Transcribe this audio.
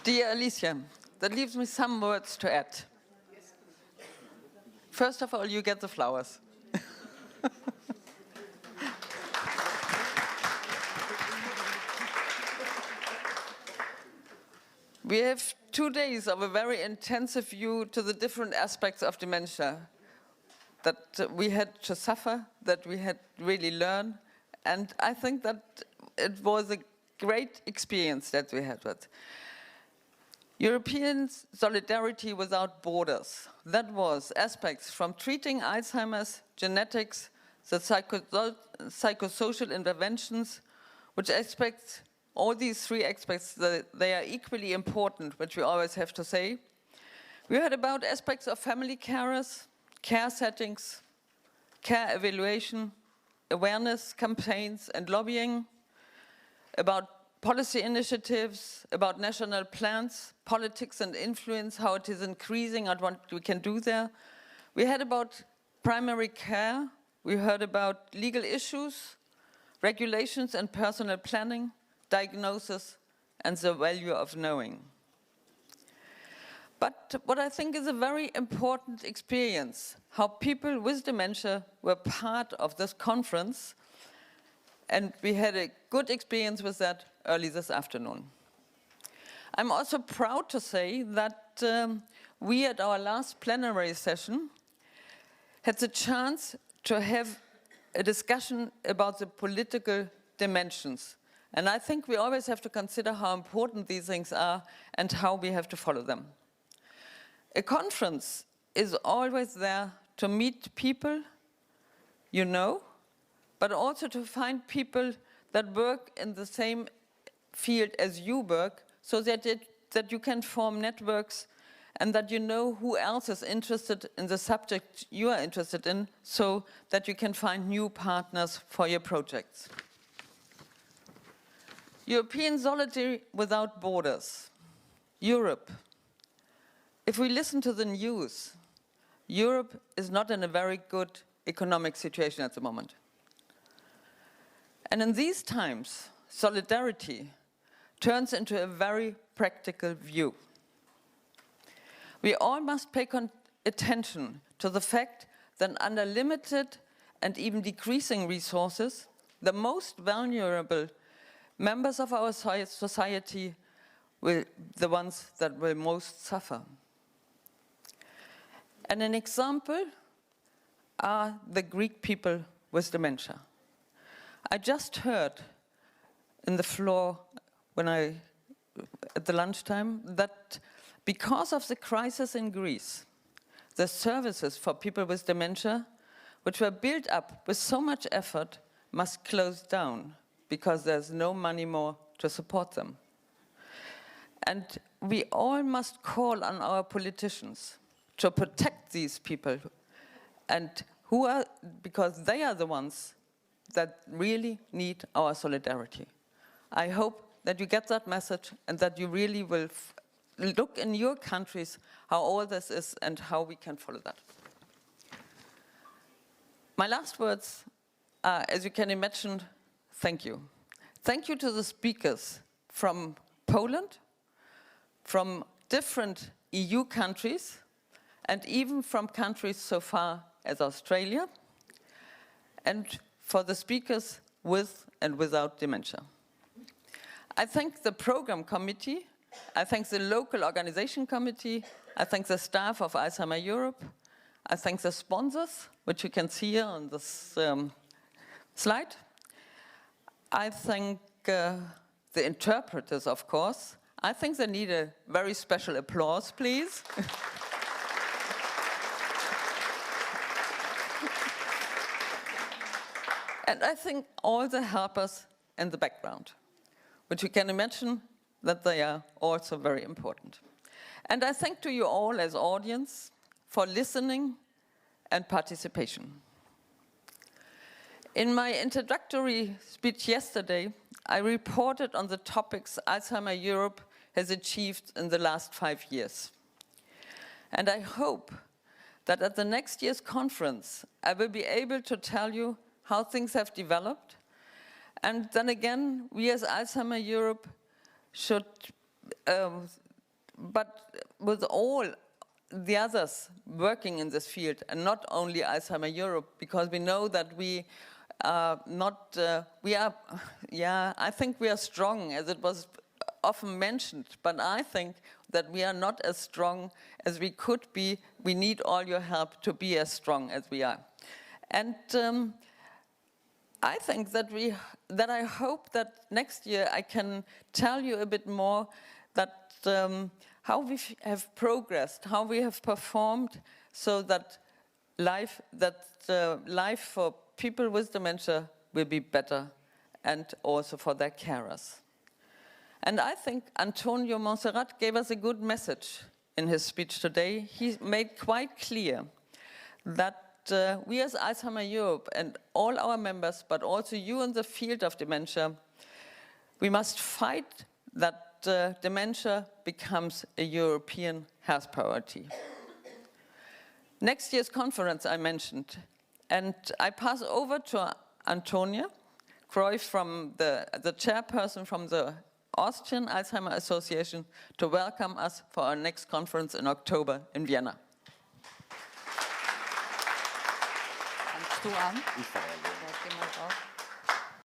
Dear Alicia, that leaves me some words to add. First of all, you get the flowers. We have 2 days of a very intensive view to the different aspects of dementia that we had to suffer, that we had really learned, and I think that it was a great experience that we had with. European solidarity without borders. That was aspects from treating Alzheimer's, genetics, the psychosocial interventions, which aspects, all these 3 aspects, they are equally important, which we always have to say. We heard about aspects of family carers, care settings, care evaluation, awareness campaigns and lobbying, about policy initiatives, about national plans, politics and influence, how it is increasing and what we can do there. We heard about primary care, we heard about legal issues, regulations and personal planning, diagnosis and the value of knowing. But what I think is a very important experience, how people with dementia were part of this conference, and we had a good experience with that early this afternoon. I'm also proud to say that we at our last plenary session had the chance to have a discussion about the political dimensions. And I think we always have to consider how important these things are and how we have to follow them. A conference is always there to meet people you know, but also to find people that work in the same field as you work, so that you can form networks and that you know who else is interested in the subject you are interested in, so that you can find new partners for your projects. European solidarity without borders. Europe. If we listen to the news, Europe is not in a very good economic situation at the moment. And in these times, solidarity turns into a very practical view. We all must pay attention to the fact that under limited and even decreasing resources, the most vulnerable members of our society will be the ones that will most suffer. And an example are the Greek people with dementia. I just heard in the floor at the lunchtime that because of the crisis in Greece, the services for people with dementia, which were built up with so much effort, must close down because there's no money more to support them. And we all must call on our politicians to protect these people, and because they are the ones that really need our solidarity. I hope that you get that message and that you really will look in your countries how all this is and how we can follow that. My last words are, as you can imagine, thank you. Thank you to the speakers from Poland, from different EU countries, and even from countries so far as Australia, and for the speakers with and without dementia. I thank the program committee, I thank the local organization committee, I thank the staff of Alzheimer Europe, I thank the sponsors, which you can see here on this slide. I thank the interpreters, of course. I think they need a very special applause, please. And I think all the helpers in the background, which you can imagine that they are also very important. And I thank to you all as audience for listening and participation. In my introductory speech yesterday, I reported on the topics Alzheimer Europe has achieved in the last 5 years. And I hope that at the next year's conference, I will be able to tell you how things have developed. And then again, we as Alzheimer Europe should but with all the others working in this field, and not only Alzheimer Europe, because we know that we are not, I think we are strong, as it was often mentioned, but I think that we are not as strong as we could be. We need all your help to be as strong as we are. And I think that I hope that next year I can tell you a bit more that how we have progressed, how we have performed, so that life for people with dementia will be better, and also for their carers. And I think Antonio Monserrat gave us a good message in his speech today. He made quite clear that we as Alzheimer Europe and all our members, but also you in the field of dementia, we must fight that dementia becomes a European health priority. Next year's conference I mentioned, and I pass over to Antonia Cruyff, from the chairperson from the Austrian Alzheimer Association, to welcome us for our next conference in October in Vienna. Fängst du an? Ich fange an.